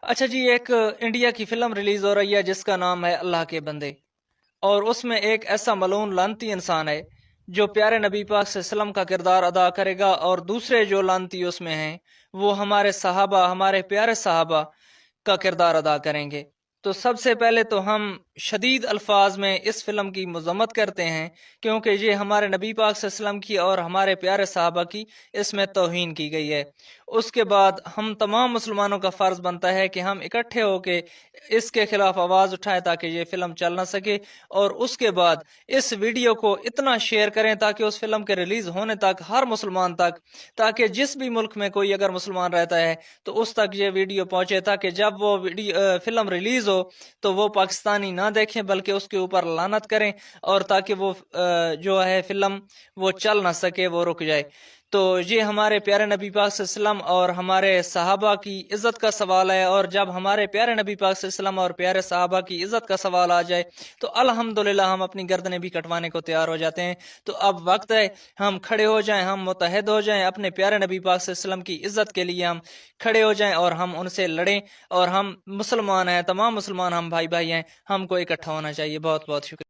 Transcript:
अच्छा जी, एक इंडिया की फ़िल्म रिलीज़ हो रही है जिसका नाम है अल्लाह के बंदे। और उसमें एक ऐसा मलून लानती इंसान है जो प्यारे नबी पाक सल्लल्लाहु अलैहि वसल्लम का किरदार अदा करेगा, और दूसरे जो लानती उसमें हैं वो हमारे सहाबा, हमारे प्यारे सहाबा का किरदार अदा करेंगे। तो सबसे पहले तो हम शदीद अल्फाज में इस फिल्म की मजम्मत करते हैं, क्योंकि ये हमारे नबी पाक सल्लल्लाहु अलैहि वसल्लम की और हमारे प्यारे सहाबा की इसमें तौहीन की गई है। उसके बाद हम तमाम मुसलमानों का फ़र्ज़ बनता है कि हम इकट्ठे होकर इसके खिलाफ आवाज़ उठाएं ताकि ये फ़िल्म चल ना सके। और उसके बाद इस वीडियो को इतना शेयर करें ताकि उस फिल्म के रिलीज़ होने तक हर मुसलमान तक, ताकि जिस भी मुल्क में कोई अगर मुसलमान रहता है तो उस तक ये वीडियो पहुंचे, ताकि जब वो फिल्म रिलीज़ हो तो वो पाकिस्तानी ना देखें बल्कि उसके ऊपर लानत करें, और ताकि वो जो है फिल्म वो चल ना सके, वो रुक जाए। तो ये हमारे प्यारे नबी पाक सल्लल्लाहु अलैहि वसल्लम और हमारे सहाबा की इज़्ज़त का सवाल है, और जब हमारे प्यारे नबी पाक सल्लल्लाहु अलैहि वसल्लम और प्यारे सहाबा की इज़्ज़त का सवाल आ जाए तो अल्हम्दुलिल्लाह हम अपनी गर्दनें भी कटवाने को तैयार हो जाते हैं। तो अब वक्त है हम खड़े हो जाएं, हम मुत्तहद हो जाएं, अपने प्यारे नबी पाक सल्लल्लाहु अलैहि वसल्लम की इज़्ज़त के लिए हम खड़े हो जाएं और हम उनसे लड़ें। और हम मुसलमान हैं, तमाम मुसलमान हम भाई भाई हैं, हमको इकट्ठा होना चाहिए। बहुत बहुत शुक्रिया।